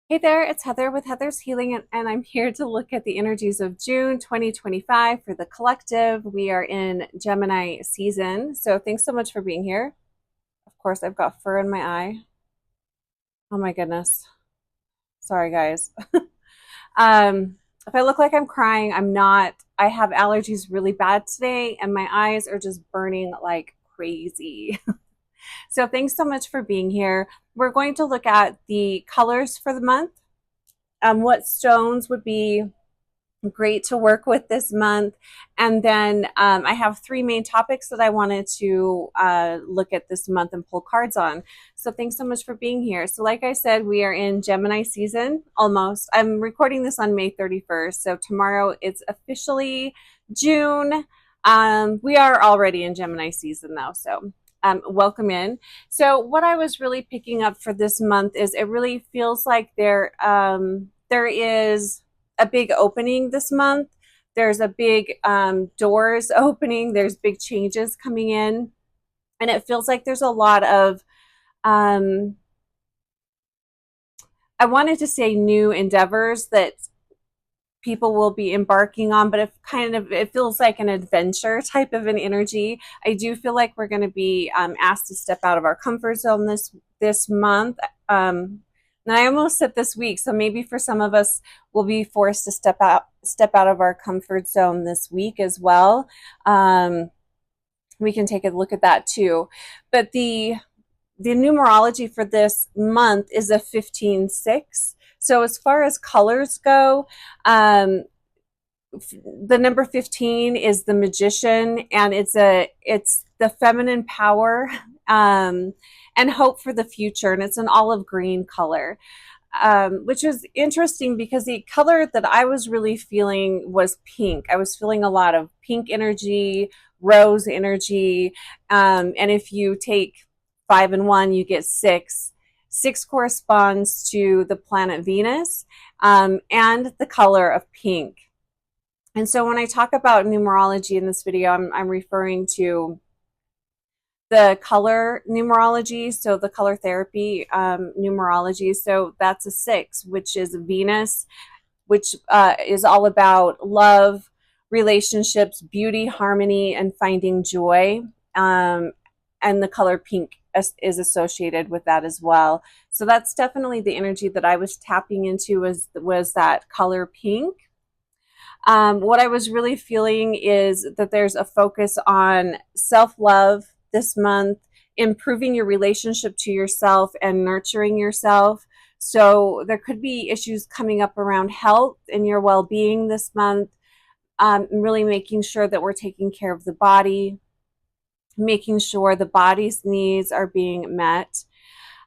Hey there, it's Heather with Heather's Healing, and I'm here to look at the energies of June 2025 for the collective. We are in Gemini season, so thanks so much for being here. Of course, I've got fur in my eye. Oh my goodness. Sorry, guys. If I look like I'm crying, I'm not. I have allergies really bad today, and my eyes are just burning like crazy. So, thanks so much for being here. We're going to look at the colors for the month, what stones would be great to work with this month. And then I have three main topics that I wanted to look at this month and pull cards on. So thanks so much for being here. So, like I said, we are in Gemini season almost. I'm recording this on May 31st. So, tomorrow it's officially June. We are already in Gemini season though. So, welcome in. So, what I was really picking up for this month is it really feels like there is a big opening this month. There's a big doors opening. There's big changes coming in, and it feels like there's a lot of um, I wanted to say new endeavors that people will be embarking on, but it feels like an adventure type of an energy. I do feel like we're going to be asked to step out of our comfort zone this month. And I almost said this week, so maybe for some of us, we'll be forced to step out of our comfort zone this week as well. We can take a look at that too. But the numerology for this month is a 15-6. So as far as colors go, the number 15 is the magician, and it's the feminine power and hope for the future, and it's an olive green color, which was interesting because the color that I was really feeling was pink. I was feeling a lot of pink energy, rose energy, and if you take 5 and 1, you get 6. 6 corresponds to the planet Venus, and the color of pink. And so when I talk about numerology in this video, I'm referring to the color numerology, so the color therapy numerology. So that's a 6, which is Venus, which is all about love, relationships, beauty, harmony, and finding joy. And the color pink is associated with that as well. So that's definitely the energy that I was tapping into was that color pink. What I was really feeling is that there's a focus on self love this month, improving your relationship to yourself and nurturing yourself. So there could be issues coming up around health and your well being this month. Really making sure that we're taking care of the body, making sure the body's needs are being met.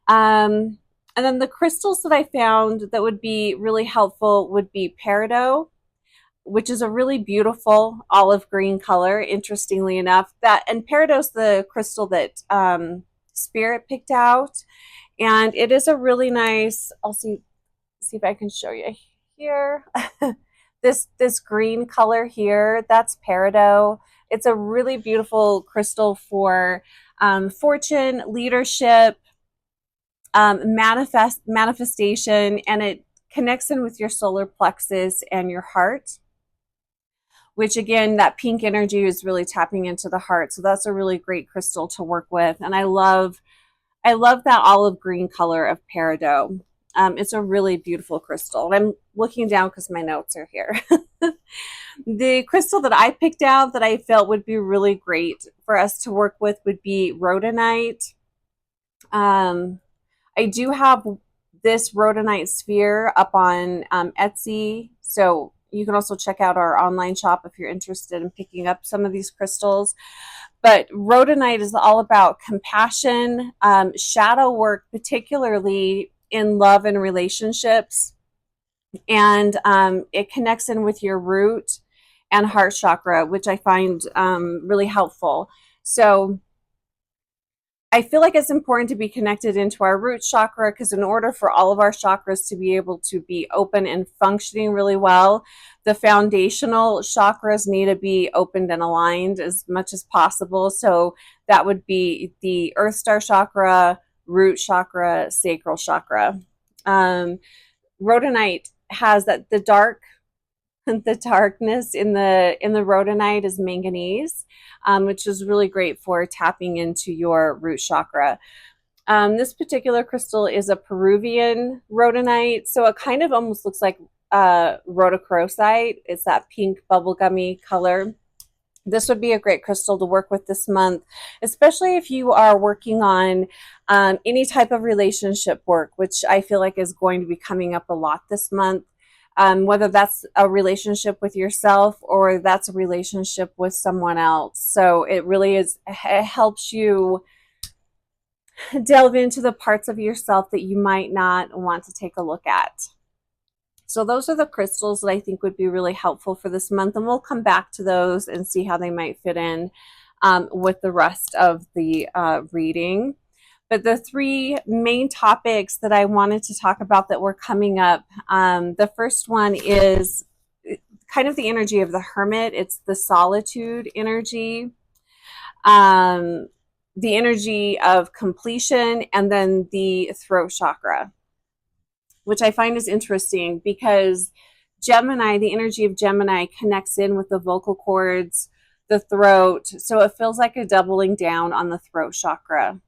And then the crystals that I found that would be really helpful would be peridot, which is a really beautiful olive green color, interestingly enough. That and peridot's the crystal that Spirit picked out, and it is a really nice. I'll see if I can show you here. This green color here, that's peridot. It's a really beautiful crystal for fortune, leadership, manifestation, and it connects in with your solar plexus and your heart, which again, that pink energy is really tapping into the heart. So that's a really great crystal to work with. And I love that olive green color of peridot. It's a really beautiful crystal. I'm looking down because my notes are here. The crystal that I picked out that I felt would be really great for us to work with would be rhodonite. I do have this rhodonite sphere up on Etsy, so you can also check out our online shop if you're interested in picking up some of these crystals. But rhodonite is all about compassion, shadow work, particularly in love and relationships, and it connects in with your root and heart chakra, which I find really helpful. So I feel like it's important to be connected into our root chakra, because in order for all of our chakras to be able to be open and functioning really well, the foundational chakras need to be opened and aligned as much as possible. So that would be the Earth Star chakra, root chakra, sacral chakra. Um, rhodonite has that the dark the darkness in the rhodonite is manganese, which is really great for tapping into your root chakra. This particular crystal is a Peruvian rhodonite, so it kind of almost looks like rhodochrosite. It's that pink bubblegummy color. This would be a great crystal to work with this month, especially if you are working on any type of relationship work, which I feel like is going to be coming up a lot this month. Whether that's a relationship with yourself or that's a relationship with someone else. So it really is, it helps you delve into the parts of yourself that you might not want to take a look at. So those are the crystals that I think would be really helpful for this month, and we'll come back to those and see how they might fit in with the rest of the reading. But the three main topics that I wanted to talk about that were coming up, the first one is kind of the energy of the hermit. It's the solitude energy, the energy of completion, and then the throat chakra, which I find is interesting because Gemini, the energy of Gemini connects in with the vocal cords, the throat. So it feels like a doubling down on the throat chakra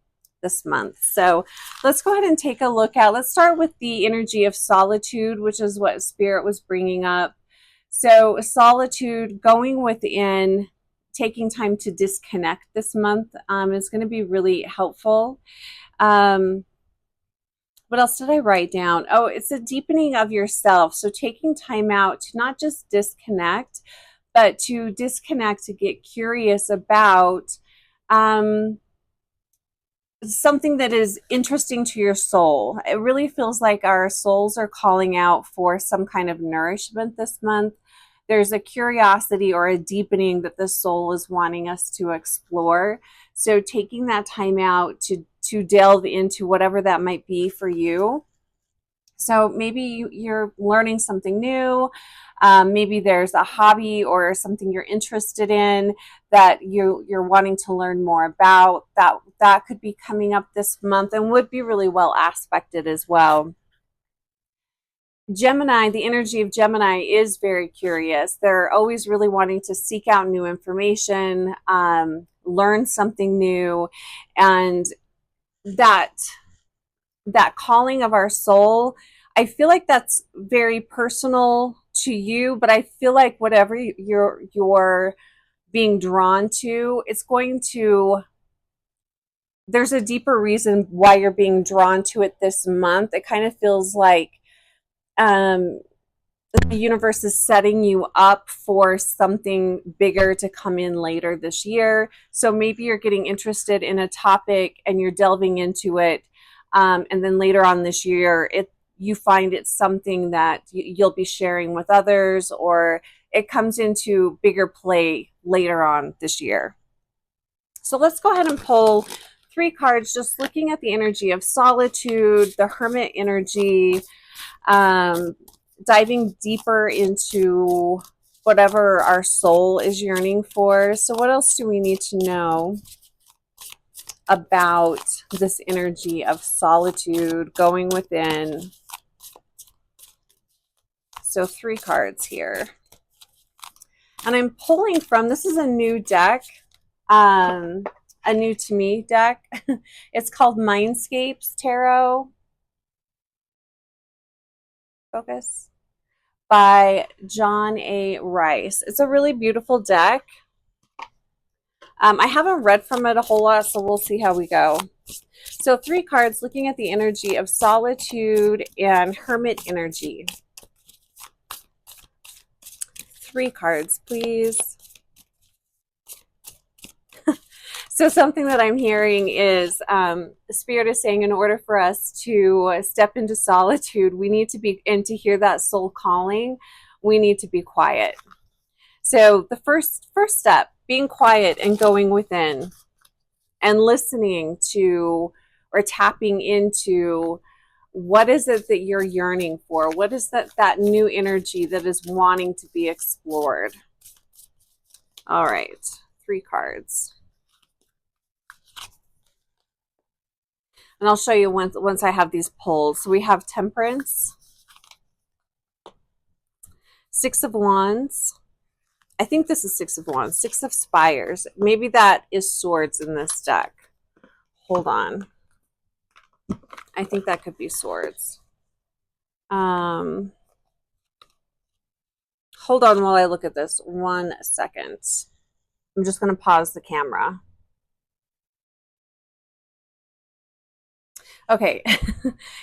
this month. So let's go ahead and take a look at, let's start with the energy of solitude, which is what Spirit was bringing up. So solitude, going within, taking time to disconnect this month is going to be really helpful. What else did I write down? Oh, it's a deepening of yourself. So taking time out to not just disconnect, but to disconnect, to get curious about something that is interesting to your soul. It really feels like our souls are calling out for some kind of nourishment this month. There's a curiosity or a deepening that the soul is wanting us to explore. So taking that time out to delve into whatever that might be for you. So maybe you're learning something new. Maybe there's a hobby or something you're interested in that you're wanting to learn more about. That could be coming up this month and would be really well aspected as well. Gemini, the energy of Gemini is very curious. They're always really wanting to seek out new information, learn something new, and that calling of our soul, I feel like that's very personal to you, but I feel like whatever you're being drawn to, it's going to, there's a deeper reason why you're being drawn to it this month. It kind of feels like the universe is setting you up for something bigger to come in later this year. So maybe you're getting interested in a topic and you're delving into it. And then later on this year, you find it's something that you'll be sharing with others, or it comes into bigger play later on this year. So let's go ahead and pull 3 cards, just looking at the energy of solitude, the hermit energy, diving deeper into whatever our soul is yearning for. So what else do we need to know about this energy of solitude, going within? So 3 cards here. And I'm pulling from, this is a new deck, a new to me deck. It's called Mindscapes Tarot. Focus. By John A. Rice. It's a really beautiful deck. I haven't read from it a whole lot, so we'll see how we go. So 3 cards looking at the energy of solitude and hermit energy. 3 cards, please. So something that I'm hearing is the Spirit is saying in order for us to step into solitude, we need to be, and to hear that soul calling, we need to be quiet. So the first step, being quiet and going within and listening to or tapping into what is it that you're yearning for? What is that new energy that is wanting to be explored? All right, 3 cards. And I'll show you once I have these pulled. So we have Temperance, Six of Wands. I think this is Six of Wands. Six of Spires. Maybe that is Swords in this deck. Hold on. I think that could be Swords. Hold on while I look at this. 1 second. I'm just going to pause the camera. Okay.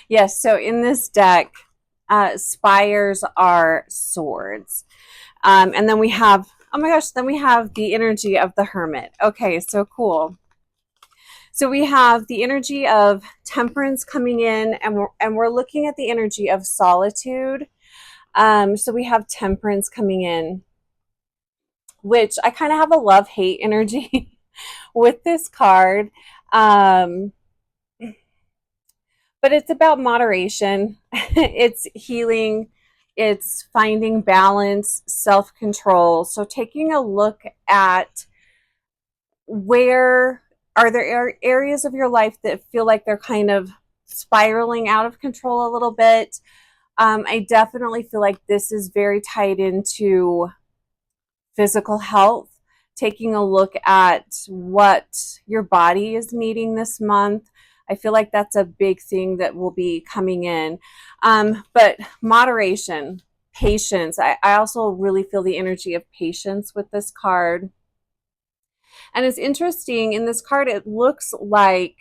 Yes, so in this deck, spires are swords. And then we have, oh my gosh, then we have the energy of the Hermit. Okay, so cool. So we have the energy of Temperance coming in, and we're looking at the energy of solitude. So we have Temperance coming in, which I kind of have a love-hate energy with this card. But it's about moderation. It's healing. It's finding balance, self-control. So taking a look at where are there areas of your life that feel like they're kind of spiraling out of control a little bit. I definitely feel like this is very tied into physical health, taking a look at what your body is needing this month. I feel like that's a big thing that will be coming in. But moderation, patience. I also really feel the energy of patience with this card. And it's interesting, in this card, it looks like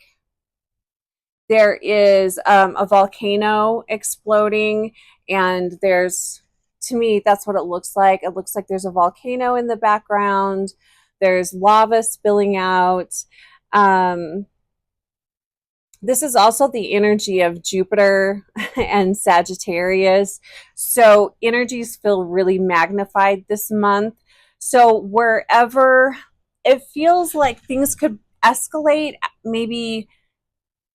there is a volcano exploding, and there's, to me, that's what it looks like. It looks like there's a volcano in the background. There's lava spilling out. This is also the energy of Jupiter and Sagittarius. So energies feel really magnified this month. So wherever it feels like things could escalate, maybe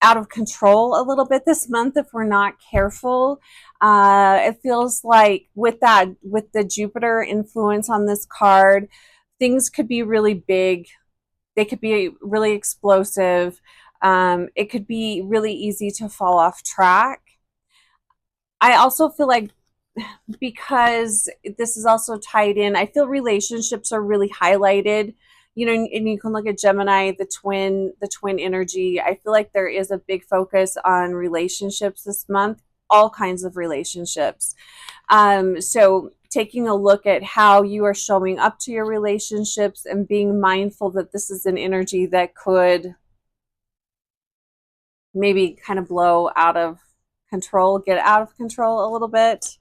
out of control a little bit this month if we're not careful. It feels like with the Jupiter influence on this card, things could be really big. They could be really explosive. It could be really easy to fall off track. I also feel like, because this is also tied in, I feel relationships are really highlighted. You know, and you can look at Gemini, the twin energy. I feel like there is a big focus on relationships this month, all kinds of relationships. So taking a look at how you are showing up to your relationships and being mindful that this is an energy that could maybe kind of blow out of control, get out of control a little bit.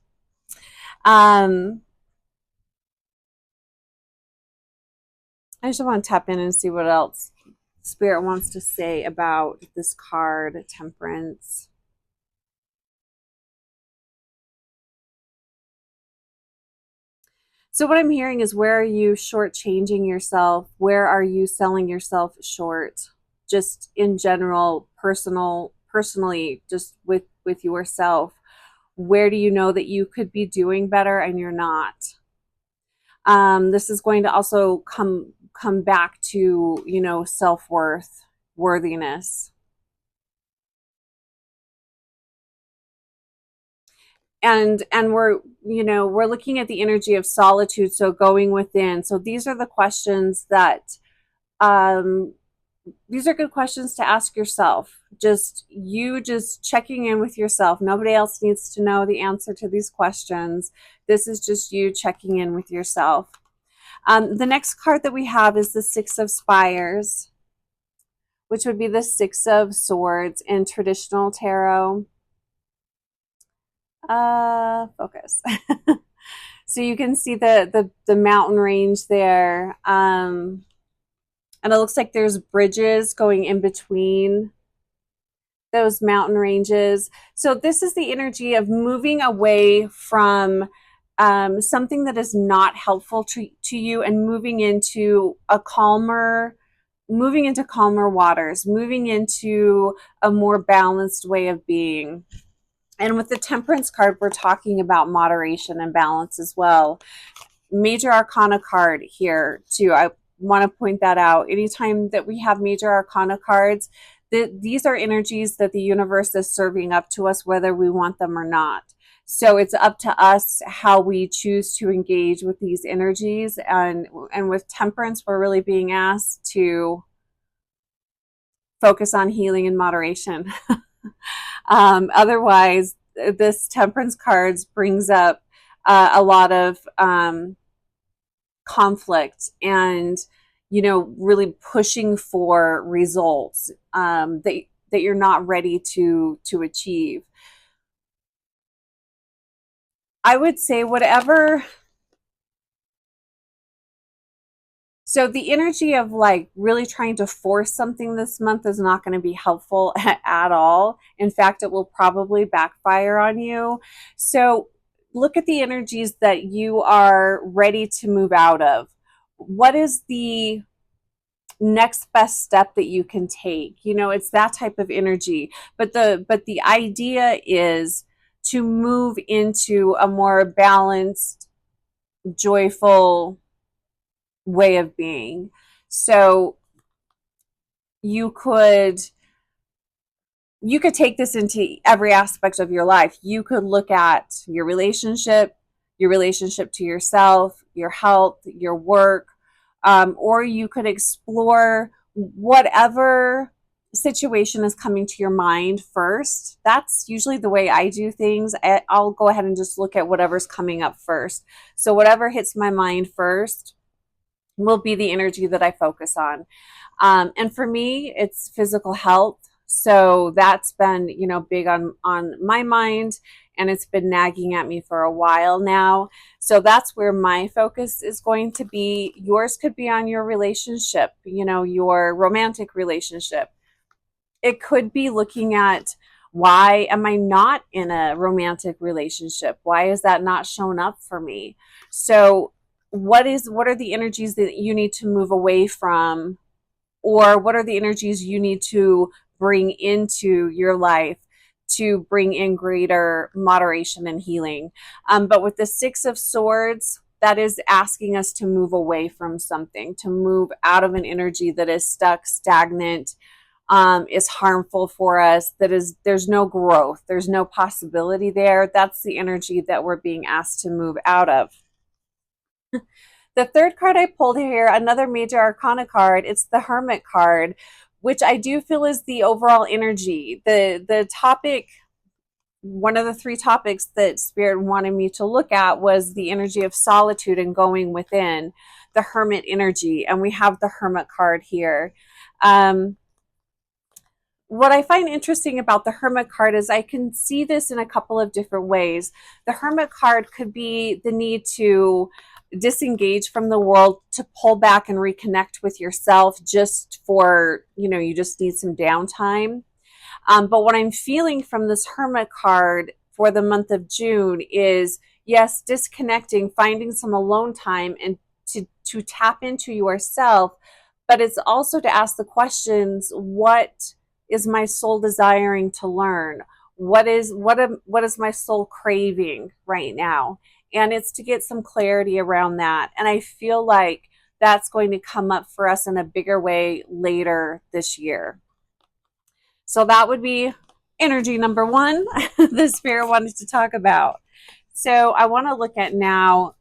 I just want to tap in and see what else Spirit wants to say about this card, Temperance. So what I'm hearing is, where are you shortchanging yourself? Where are you selling yourself short? Just in general, personally, just with yourself. Where do you know that you could be doing better and you're not? This is going to also come back to, you know, self-worth, worthiness. And we're, you know, we're looking at the energy of solitude, so going within. So these are the questions that these are good questions to ask yourself. Just checking in with yourself. Nobody else needs to know the answer to these questions. This is just you checking in with yourself. The next card that we have is the Six of Spires, which would be the Six of Swords in traditional tarot. Focus. So you can see the mountain range there. And it looks like there's bridges going in between those mountain ranges. So this is the energy of moving away from something that is not helpful to you, and moving into calmer waters, moving into a more balanced way of being. And with the Temperance card, we're talking about moderation and balance as well. Major Arcana card here too. I want to point that out. Anytime that we have Major Arcana cards, These are energies that the universe is serving up to us, whether we want them or not. So it's up to us how we choose to engage with these energies. And with temperance, we're really being asked to focus on healing and moderation. Otherwise, this temperance cards brings up a lot of conflict and, you know, really pushing for results that you're not ready to achieve. I would say whatever. So the energy of like really trying to force something this month is not going to be helpful at all. In fact, it will probably backfire on you. So look at the energies that you are ready to move out of. What is the next best step that you can take? You know, it's that type of energy. But the idea is to move into a more balanced, joyful way of being. So you could take this into every aspect of your life. You could look at your relationship to yourself, your health, your work, or you could explore whatever situation is coming to your mind first. That's usually the way I do things. I'll go ahead and just look at whatever's coming up first. So whatever hits my mind first will be the energy that I focus on. And for me, it's physical health. So that's been, you know, big on my mind, and it's been nagging at me for a while now. So that's where my focus is going to be. Yours could be on your relationship, you know, your romantic relationship. It could be looking at, why am I not in a romantic relationship? Why is that not shown up for me? So what are the energies that you need to move away from, or what are the energies you need to bring into your life to bring in greater moderation and healing? But with the Six of Swords, that is asking us to move away from something, to move out of an energy that is stuck, stagnant, is harmful for us, there's no growth, there's no possibility there. That's the energy that we're being asked to move out of. The third card I pulled here, another major arcana card, it's the Hermit card, which I do feel is the overall energy. The topic, one of the three topics that Spirit wanted me to look at was the energy of solitude and going within, the Hermit energy. And we have the Hermit card here. What I find interesting about the Hermit card is I can see this in a couple of different ways. The Hermit card could be the need to disengage from the world, to pull back and reconnect with yourself, just for, you know, you just need some downtime. But what I'm feeling from this Hermit card for the month of June is, yes, disconnecting, finding some alone time, and to tap into yourself. But it's also to ask the questions, what is my soul desiring to learn? What is my soul craving right now? And it's to get some clarity around that. And I feel like that's going to come up for us in a bigger way later this year. So that would be energy number one the Spirit wanted to talk about. So I want to look at now,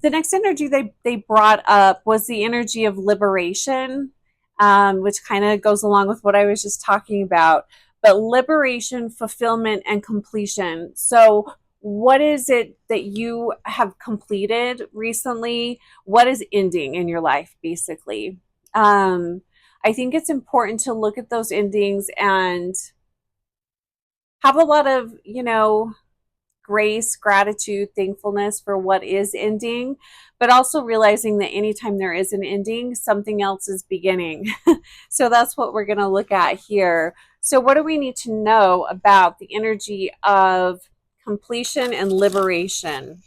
the next energy they brought up was the energy of liberation, which kind of goes along with what I was just talking about. But liberation, fulfillment, and completion. So what is it that you have completed recently? What is ending in your life, basically? I think it's important to look at those endings and have a lot of, you know, grace, gratitude, thankfulness for what is ending, but also realizing that anytime there is an ending, something else is beginning. So that's what we're going to look at here. So what do we need to know about the energy of completion and liberation?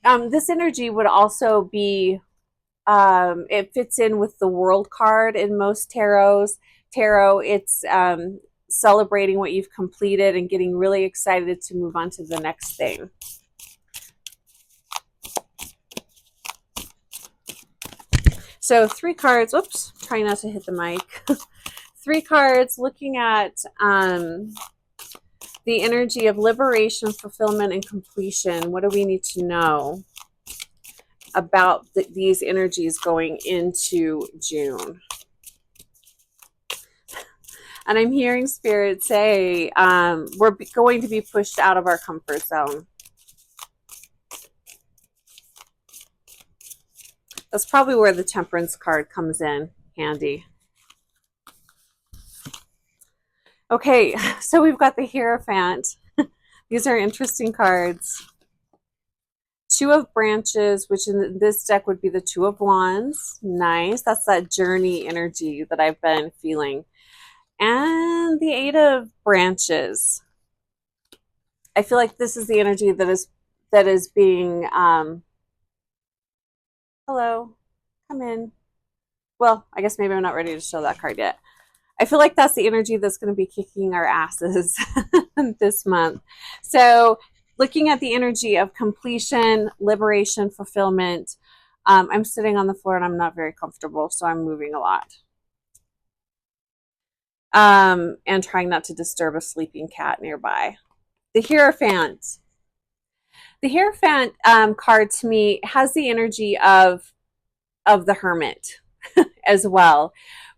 This energy would also be, it fits in with the World card in most tarot. It's celebrating what you've completed and getting really excited to move on to the next thing. So So 3 cards. Whoops, trying not to hit the mic. 3 cards looking at the energy of liberation, fulfillment, and completion. What do we need to know about these energies going into June? And I'm hearing Spirit say we're going to be pushed out of our comfort zone. That's probably where the Temperance card comes in handy. Okay, so we've got the Hierophant. These are interesting cards. 2 of Branches, which in this deck would be the 2 of Wands. Nice. That's that journey energy that I've been feeling. And the 8 of Branches. I feel like this is the energy that is being hello, come in. Well, I guess maybe I'm not ready to show that card yet. I feel like that's the energy that's going to be kicking our asses this month. So looking at the energy of completion, liberation, fulfillment, I'm sitting on the floor and I'm not very comfortable, so I'm moving a lot. And trying not to disturb a sleeping cat nearby. The Hierophant. The Hierophant card to me has the energy of the Hermit as well.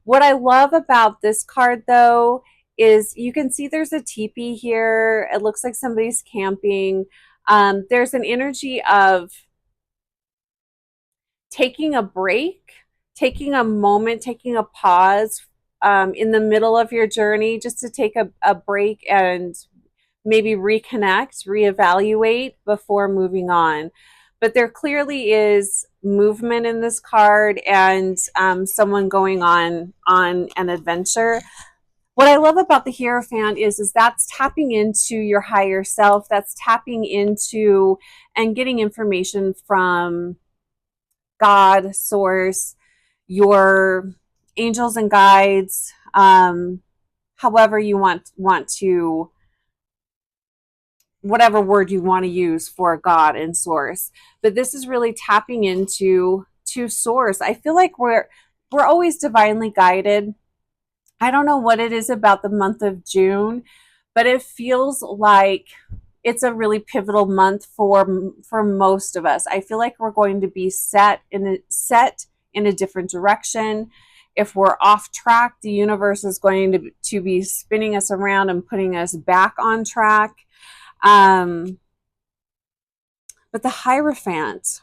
What I love about this card, though, is you can see there's a teepee here. It looks like somebody's camping. There's an energy of taking a break, taking a moment, taking a pause in the middle of your journey, just to take a break and maybe reconnect, reevaluate before moving on. But there clearly is movement in this card and someone going on an adventure. What I love about the Hierophant is that's tapping into your higher self. That's tapping into and getting information from God, Source, your angels and guides, however you want to, whatever word you want to use for God and Source. But this is really tapping into Source. I feel like we're always divinely guided. I don't know what it is about the month of June, but it feels like it's a really pivotal month for most of us. I feel like we're going to be set in a different direction. If we're off track, the universe is going to be spinning us around and putting us back on track. But the Hierophant,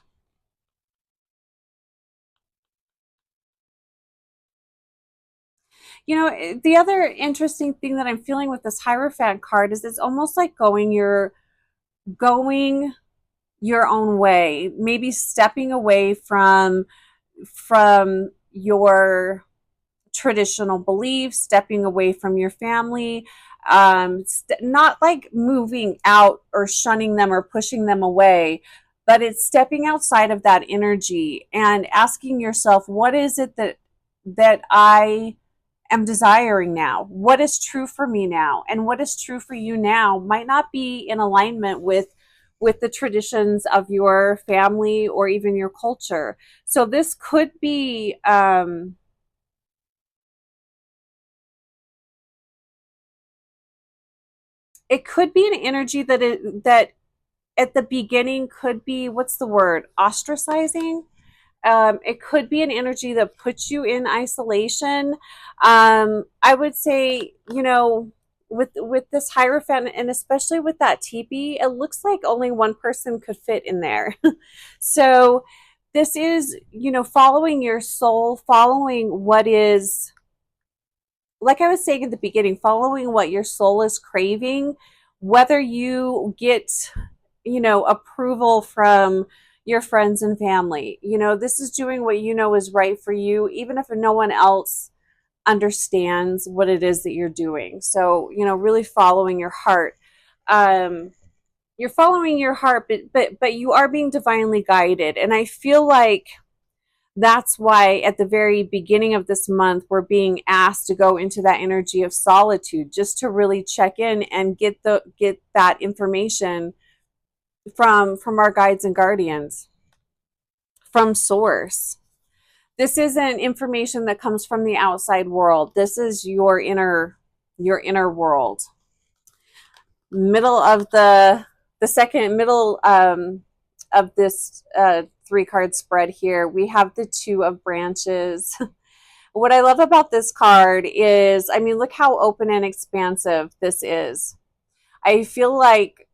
you know, the other interesting thing that I'm feeling with this Hierophant card is it's almost like going your own way, maybe stepping away from your traditional beliefs, stepping away from your family, not like moving out or shunning them or pushing them away, but it's stepping outside of that energy and asking yourself, what is it that I am desiring now? What is true for me now? And what is true for you now might not be in alignment with the traditions of your family or even your culture. So this could be it could be an energy that at the beginning could be, what's the word, ostracizing. It could be an energy that puts you in isolation. I would say, you know, with this Hierophant, and especially with that teepee, it looks like only one person could fit in there. So this is, you know, following your soul, following what is, like I was saying at the beginning, following what your soul is craving, whether you get, you know, approval from your friends and family. You know, this is doing what you know is right for you, even if no one else understands what it is that you're doing. So, you know, really following your heart. You're following your heart, but you are being divinely guided. And I feel like that's why at the very beginning of this month, we're being asked to go into that energy of solitude, just to really check in and get that information from our guides and guardians, from Source. This isn't information that comes from the outside world. This is your inner world. Middle of the second middle of this 3-card spread here, we have the Two of Branches. What I love about this card is, I mean, look how open and expansive this is. I feel like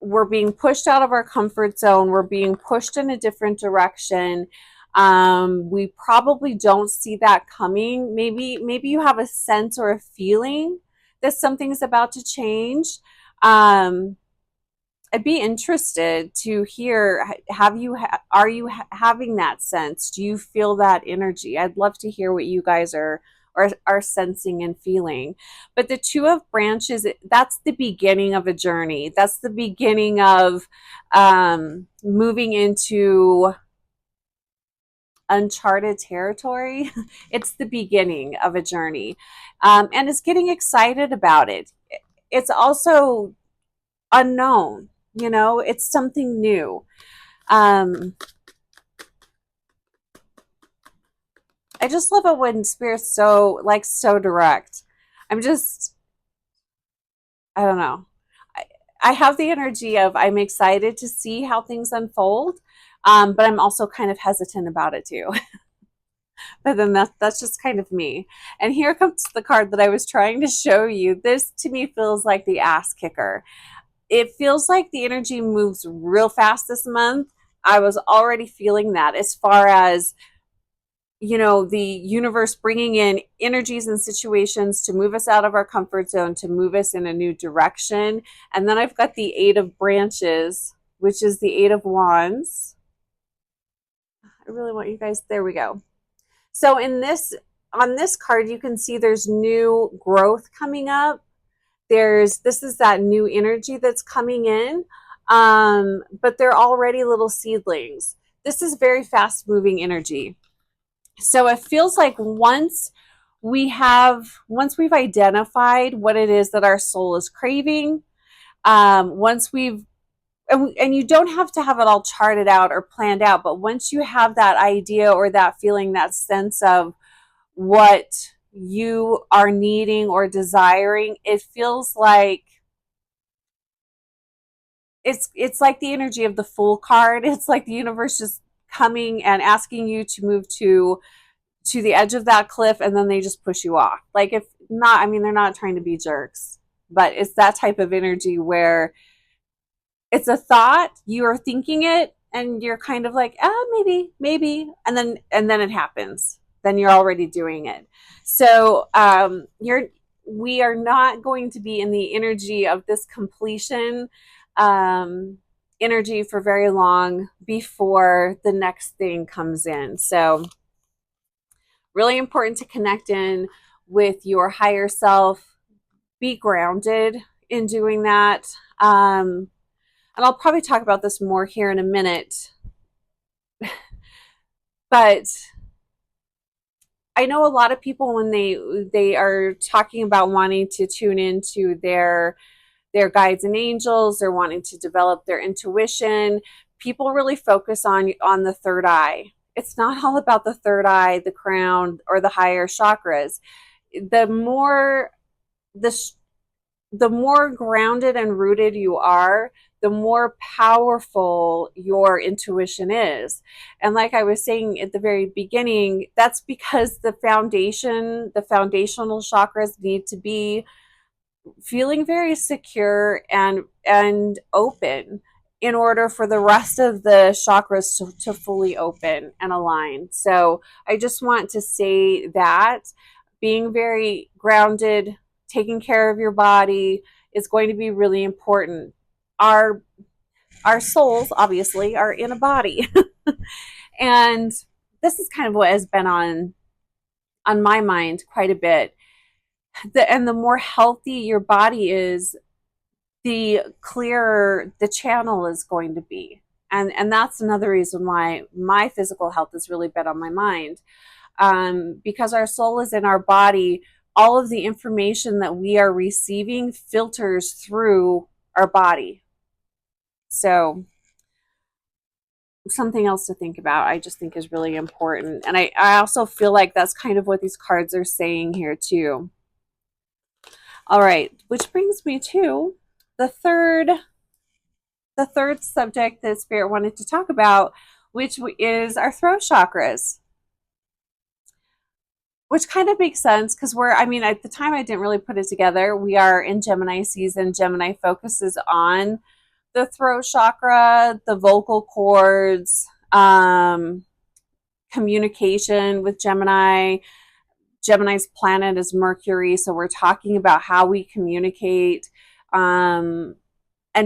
we're being pushed out of our comfort zone. We're being pushed in a different direction. We probably don't see that coming. Maybe you have a sense or a feeling that something's about to change. I'd be interested to hear, are you having that sense? Do you feel that energy? I'd love to hear what you guys are sensing and feeling. But the Two of Branches, that's the beginning of a journey. That's the beginning of moving into uncharted territory. It's the beginning of a journey, and it's getting excited about it. It's also unknown. You know, it's something new. I just love it when Spirit's so direct. I'm just, I don't know. I have the energy of, I'm excited to see how things unfold, but I'm also kind of hesitant about it too. But then that's just kind of me. And here comes the card that I was trying to show you. This to me feels like the ass kicker. It feels like the energy moves real fast this month. I was already feeling that, as far as, you know, the universe bringing in energies and situations to move us out of our comfort zone, to move us in a new direction. And then I've got the Eight of Branches, which is the Eight of Wands. I really want you guys, there we go. So on this card, you can see there's new growth coming up. This is that new energy that's coming in, but they're already little seedlings. This is very fast moving energy. So it feels like once we've identified what it is that our soul is craving, once we've and you don't have to have it all charted out or planned out, but once you have that idea or that feeling, that sense of what you are needing or desiring, it feels like it's like the energy of the Fool card. It's like the universe just coming and asking you to move to the edge of that cliff, and then they just push you off. Like, if not, I mean, they're not trying to be jerks, but it's that type of energy where it's a thought, you are thinking it, and you're kind of like, maybe, and then it happens. Then you're already doing it. So we are not going to be in the energy of this completion energy for very long before the next thing comes in. So really important to connect in with your higher self, be grounded in doing that. And I'll probably talk about this more here in a minute. But I know a lot of people, when they are talking about wanting to tune into their guides and angels, they're wanting to develop their intuition, people really focus on the third eye. It's not all about the third eye, the crown, or the higher chakras. The more grounded and rooted you are, the more powerful your intuition is. And like I was saying at the very beginning, that's because the foundational chakras need to be feeling very secure and open in order for the rest of the chakras to fully open and align. So I just want to say that being very grounded, taking care of your body is going to be really important. Our souls obviously are in a body. And this is kind of what has been on my mind quite a bit. And the more healthy your body is, the clearer the channel is going to be. And that's another reason why my physical health has really been on my mind. Because our soul is in our body, all of the information that we are receiving filters through our body. So something else to think about, I just think is really important. And I also feel like that's kind of what these cards are saying here too. All right, which brings me to the third subject that Spirit wanted to talk about, which is our throat chakras. Which kind of makes sense because I mean, at the time I didn't really put it together. We are in Gemini season. Gemini focuses on the throat chakra, the vocal cords, communication with Gemini. Gemini's planet is Mercury, so we're talking about how we communicate, and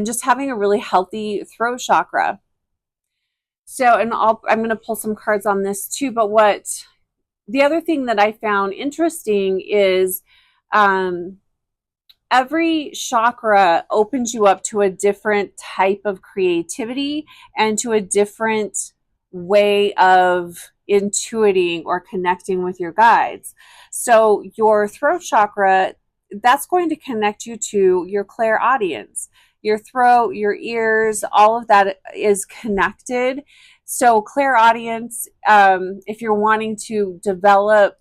just having a really healthy throat chakra. So, and I'm going to pull some cards on this too. But the other thing that I found interesting is, every chakra opens you up to a different type of creativity and to a different way of intuiting or connecting with your guides. So your throat chakra, that's going to connect you to your clairaudience. Your throat, your ears, all of that is connected. So clairaudience, if you're wanting to develop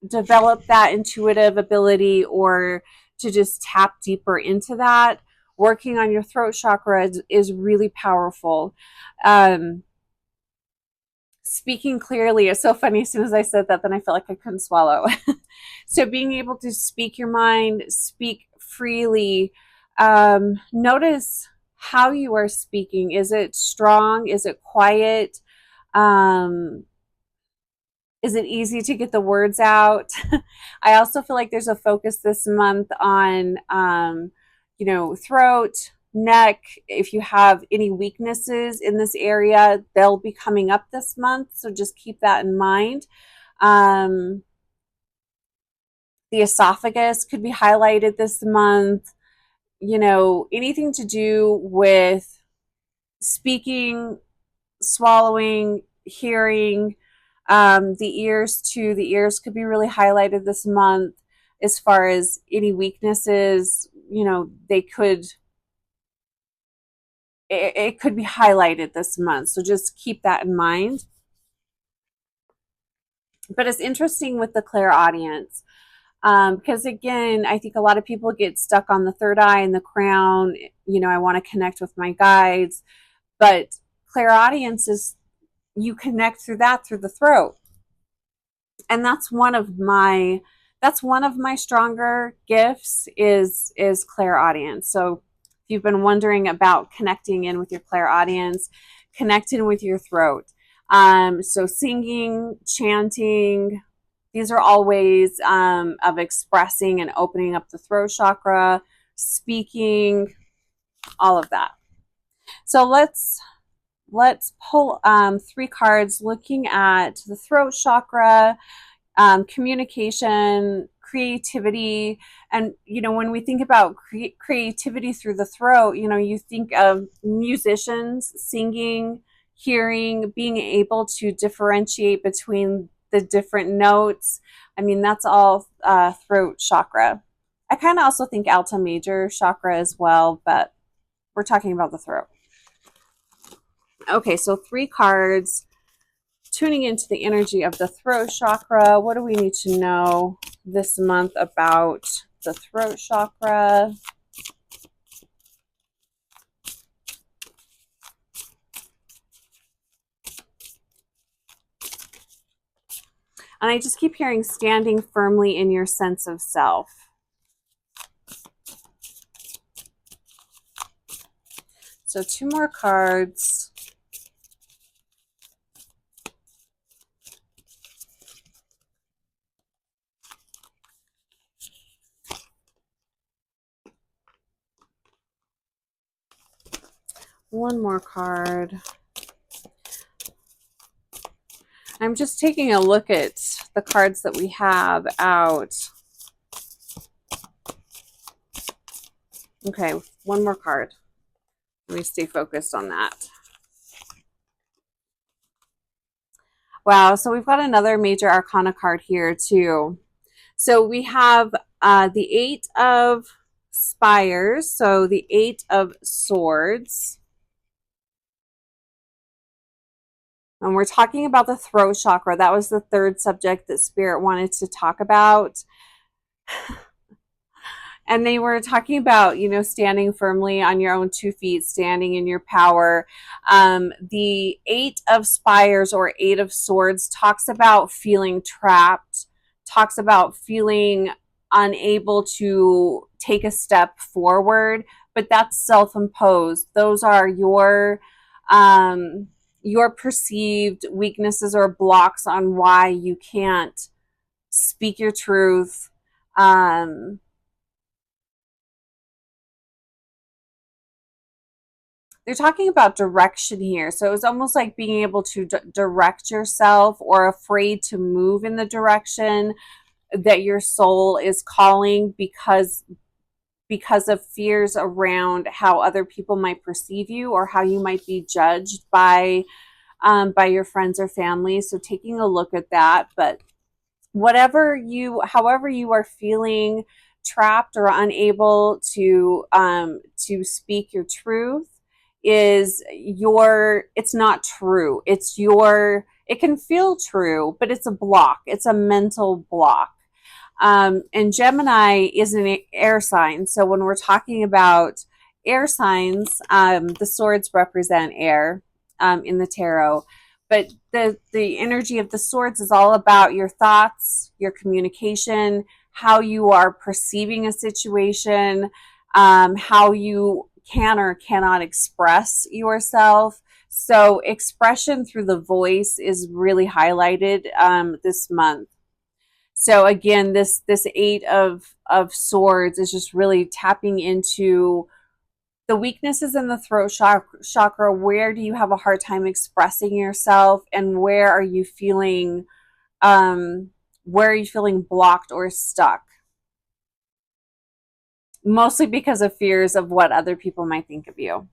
that intuitive ability or to just tap deeper into that, working on your throat chakra is really powerful. Speaking clearly is so funny. As soon as I said that, then I felt like I couldn't swallow. So being able to speak your mind, speak freely, notice how you are speaking. Is it strong? Is it quiet? Is it easy to get the words out? I also feel like there's a focus this month on, throat, neck. If you have any weaknesses in this area, they'll be coming up this month. So just keep that in mind. The esophagus could be highlighted this month. Anything to do with speaking, swallowing, hearing. The ears could be really highlighted this month as far as any weaknesses. It could be highlighted this month. So just keep that in mind. But it's interesting with the clairaudience, because again, I think a lot of people get stuck on the third eye and the crown. I want to connect with my guides, but clairaudience is, you connect through the throat. And that's one of my stronger gifts is clairaudience. So if you've been wondering about connecting in with your clairaudience, connect in with your throat. So singing, chanting, these are all ways of expressing and opening up the throat chakra, speaking, all of that. So let's pull 3 cards looking at the throat chakra, communication, creativity. And, when we think about creativity through the throat, you think of musicians singing, hearing, being able to differentiate between the different notes. I mean, that's all throat chakra. I kind of also think alto major chakra as well, but we're talking about the throat. Okay, so 3 cards tuning into the energy of the throat chakra. What do we need to know this month about the throat chakra? And I just keep hearing standing firmly in your sense of self. So 2 more cards. One more card. I'm just taking a look at the cards that we have out. Okay, one more card. Let me stay focused on that. Wow, so we've got another major arcana card here too. So we have the 8 of Spires, so the 8 of Swords. And we're talking about the throat chakra. That was the third subject that Spirit wanted to talk about. And they were talking about, standing firmly on your own 2 feet, standing in your power. The Eight of Spires or Eight of Swords talks about feeling trapped, talks about feeling unable to take a step forward, but that's self-imposed. Those are your perceived weaknesses or blocks on why you can't speak your truth. They're talking about direction here. So it's almost like being able to direct yourself or afraid to move in the direction that your soul is calling because of fears around how other people might perceive you or how you might be judged by your friends or family. So taking a look at that, but however you are feeling trapped or unable to speak your truth, it's not true. It can feel true, but it's a block. It's a mental block. And Gemini is an air sign. So when we're talking about air signs, the swords represent air in the tarot. But the energy of the swords is all about your thoughts, your communication, how you are perceiving a situation, how you can or cannot express yourself. So expression through the voice is really highlighted this month. So again, this Eight of Swords is just really tapping into the weaknesses in the throat chakra. Where do you have a hard time expressing yourself, and where are you feeling blocked or stuck? Mostly because of fears of what other people might think of you.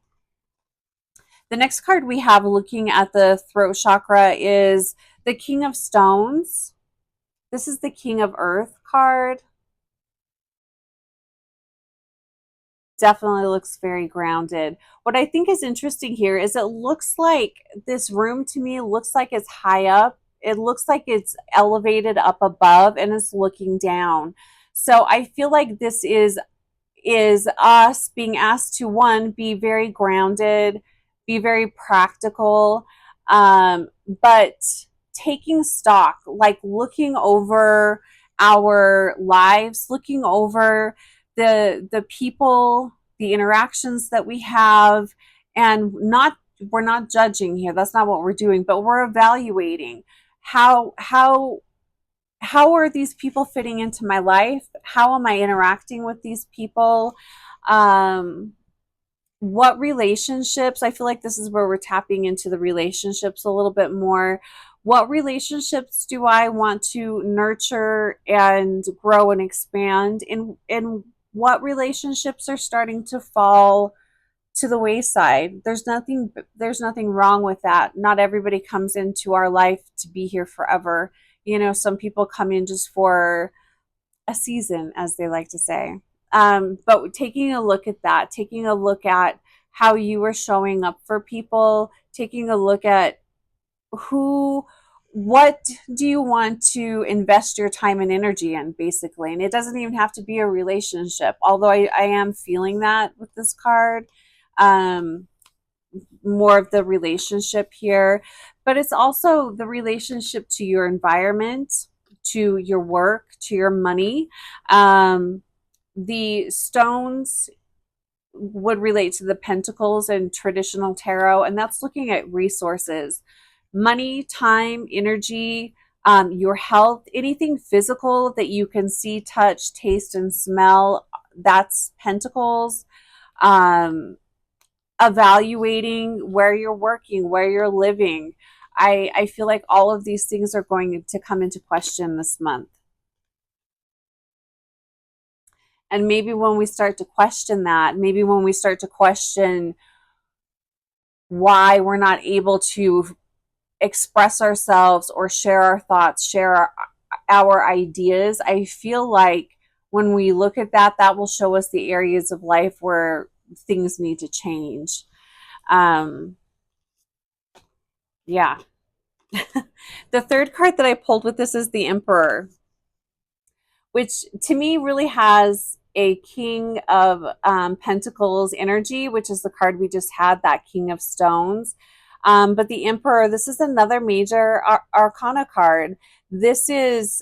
The next card we have looking at the throat chakra is the King of Stones. This is the King of Earth card. Definitely looks very grounded. What I think is interesting here is it looks like this room to me looks like it's high up. It looks like it's elevated up above and it's looking down. So I feel like this is us being asked to, one, be very grounded, be very practical, but taking stock, like looking over our lives, looking over the people, the interactions that we have, and we're not judging here. That's not what we're doing, but we're evaluating how are these people fitting into my life? How am I interacting with these people? Um, what relationships? I feel like this is where we're tapping into the relationships a little bit more. What relationships do I want to nurture and grow and expand? And what relationships are starting to fall to the wayside? There's nothing wrong with that. Not everybody comes into our life to be here forever. Some people come in just for a season, as they like to say. But taking a look at that, taking a look at how you are showing up for people, taking a look at what do you want to invest your time and energy in, basically. And it doesn't even have to be a relationship, although I am feeling that with this card. Um, More of the relationship here, but it's also the relationship to your environment, to your work, to your money. The stones would relate to the pentacles and traditional tarot, and that's looking at resources, money, time, energy, your health, anything physical that you can see, touch, taste, and smell. That's pentacles. Um, Evaluating where you're working, where you're living. I feel like all of these things are going to come into question this month. And maybe when we start to question that, maybe when we start to question why we're not able to express ourselves or share our thoughts, share our ideas, I feel like when we look at that, that will show us the areas of life where things need to change. Yeah. The third card that I pulled with this is the Emperor, which to me really has a King of Pentacles energy, which is the card we just had, that King of Stones. But the Emperor, this is another major arcana card. This is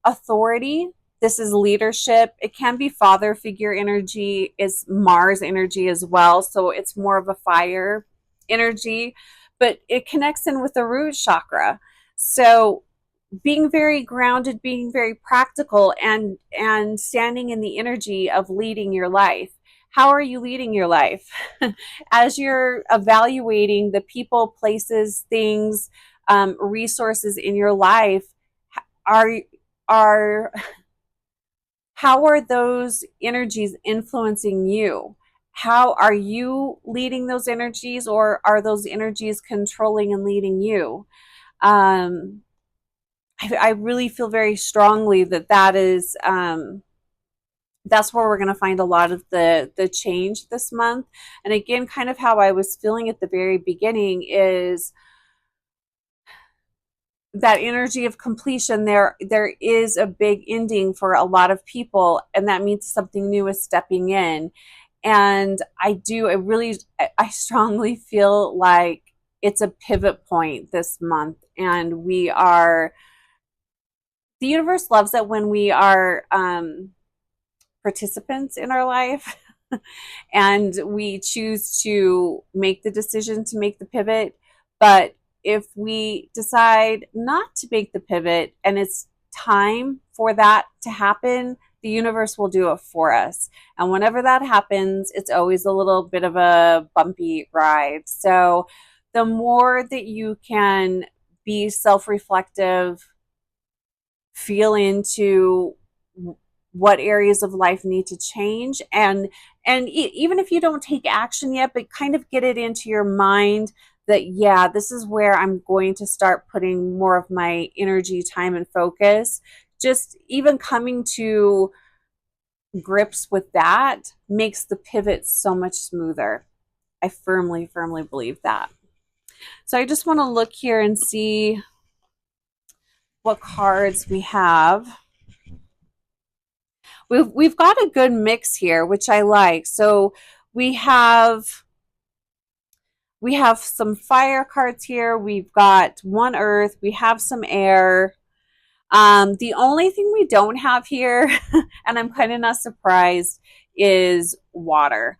authority. This is leadership. It can be father figure energy, is Mars energy as well. So it's more of a fire energy, but it connects in with the root chakra. So being very grounded, being very practical, and standing in the energy of leading your life. How are you leading your life? As you're evaluating the people, places, things, resources in your life, are are how are those energies influencing you? How are you leading those energies, or are those energies controlling and leading you? um, I really feel very strongly that that's where we're going to find a lot of the change this month. And again, kind of how I was feeling at the very beginning is that energy of completion. There is a big ending for a lot of people, and that means something new is stepping in. And I strongly feel like it's a pivot point this month, and the universe loves it when we are participants in our life and we choose to make the decision to make the pivot. But if we decide not to make the pivot and it's time for that to happen, the universe will do it for us. And whenever that happens, it's always a little bit of a bumpy ride. So the more that you can be self reflective, feel into what areas of life need to change, and even if you don't take action yet, but kind of get it into your mind that, yeah, this is where I'm going to start putting more of my energy, time, and focus. Just even coming to grips with that makes the pivot so much smoother. I firmly believe that. So I just want to look here and see what cards we have. We've got a good mix here, which I like. So we have some fire cards here. We've got one earth. We have some air. The only thing we don't have here, and I'm kind of not surprised, is water.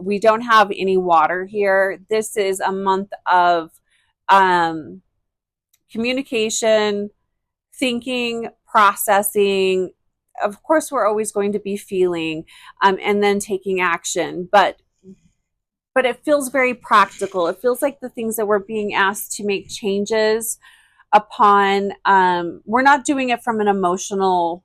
We don't have any water here. This is a month of um, communication, thinking, processing. Of course, we're always going to be feeling, and then taking action. But it feels very practical. It feels like the things that we're being asked to make changes upon, we're not doing it from an emotional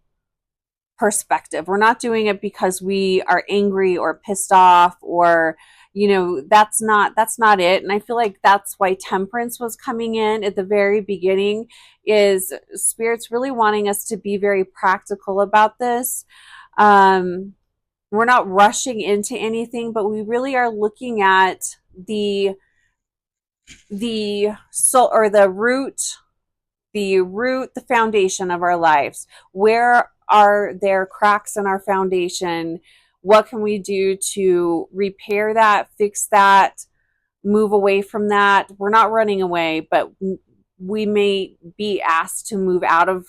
perspective. We're not doing it because we are angry or pissed off, or that's not it. And I feel like that's why temperance was coming in at the very beginning, is spirits really wanting us to be very practical about this. We're not rushing into anything, but we really are looking at the soul, or the foundation of our lives. Where are there cracks in our foundation? What can we do to repair that, fix that, move away from that? We're not running away, but we may be asked to move out of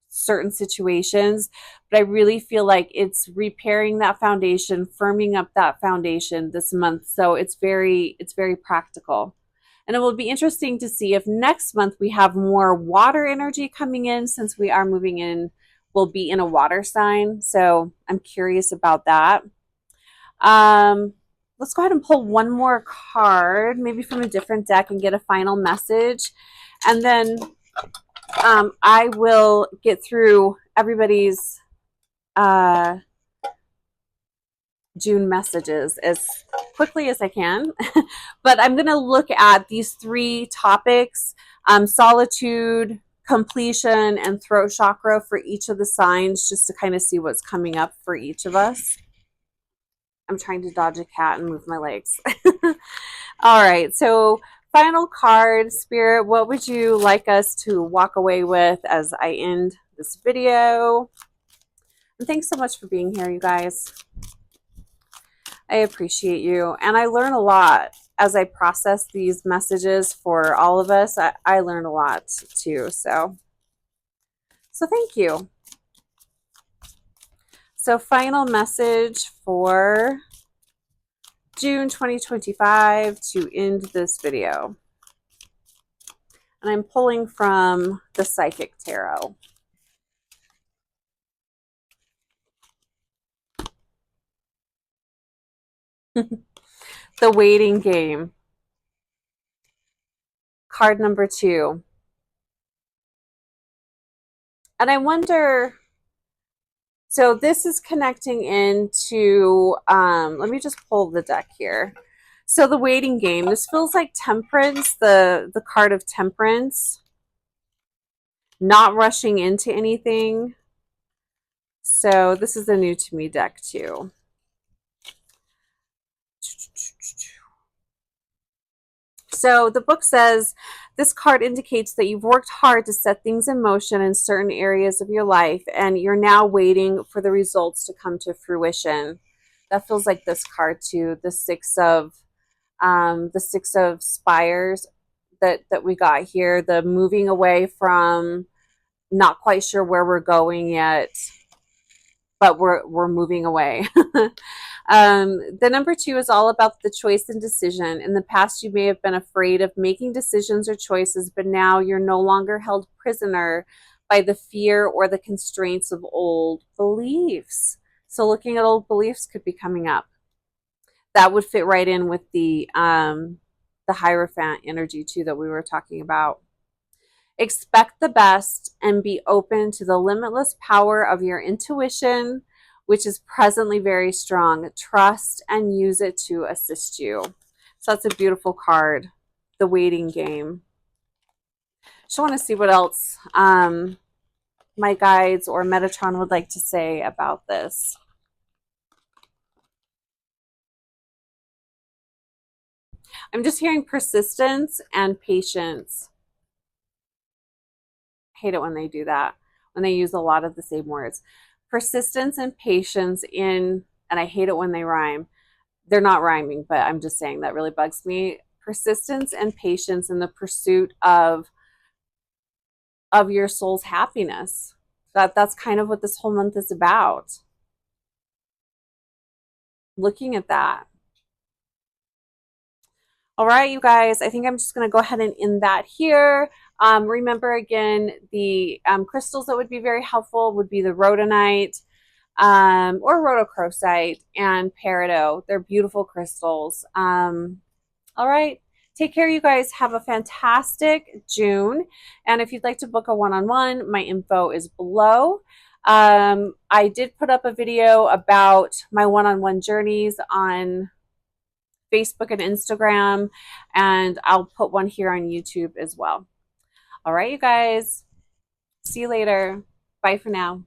certain situations. But I really feel like it's repairing that foundation, firming up that foundation this month. So it's very practical. And it will be interesting to see if next month we have more water energy coming in, since we are moving in, we'll be in a water sign. So I'm curious about that. Let's go ahead and pull one more card, maybe from a different deck, and get a final message. And then I will get through everybody's June messages as quickly as I can. But I'm going to look at these three topics: solitude, completion, and throat chakra for each of the signs, just to kind of see what's coming up for each of us. I'm trying to dodge a cat and move my legs. All right, so Final card, Spirit, what would you like us to walk away with as I end this video? And thanks so much for being here, you guys. I appreciate you. And I learn a lot as I process these messages for all of us. I learn a lot too. So thank you. So final message for June 2025 to end this video. And I'm pulling from the Psychic Tarot. The Waiting Game. Card number 2. And I wonder, so this is connecting into, let me just pull the deck here. So the Waiting Game, this feels like Temperance, the card of Temperance. Not rushing into anything. So this is a new to me deck too. So the book says, this card indicates that you've worked hard to set things in motion in certain areas of your life, and you're now waiting for the results to come to fruition. That feels like this card too, the Six of Spires that we got here, the moving away from not quite sure where we're going yet, but we're moving away. The number 2 is all about the choice and decision. In the past, you may have been afraid of making decisions or choices, but now you're no longer held prisoner by the fear or the constraints of old beliefs. So looking at old beliefs could be coming up. That would fit right in with the Hierophant energy too that we were talking about. Expect the best and be open to the limitless power of your intuition, which is presently very strong. Trust and use it to assist you. So that's a beautiful card, the Waiting Game. Just want to see what else my guides or Metatron would like to say about this. I'm just hearing persistence and patience. I hate it when they do that, when they use a lot of the same words. Persistence and patience in, and I hate it when they rhyme. They're not rhyming, but I'm just saying that really bugs me. Persistence and patience in the pursuit of your soul's happiness. That's kind of what this whole month is about. Looking at that. All right, you guys, I think I'm just going to go ahead and end that here. Remember, again, the crystals that would be very helpful would be the rhodonite or rhodochrosite and peridot. They're beautiful crystals. All right. Take care, you guys. Have a fantastic June. And if you'd like to book a one-on-one, my info is below. I did put up a video about my one-on-one journeys on Facebook and Instagram, and I'll put one here on YouTube as well. All right, you guys. See you later. Bye for now.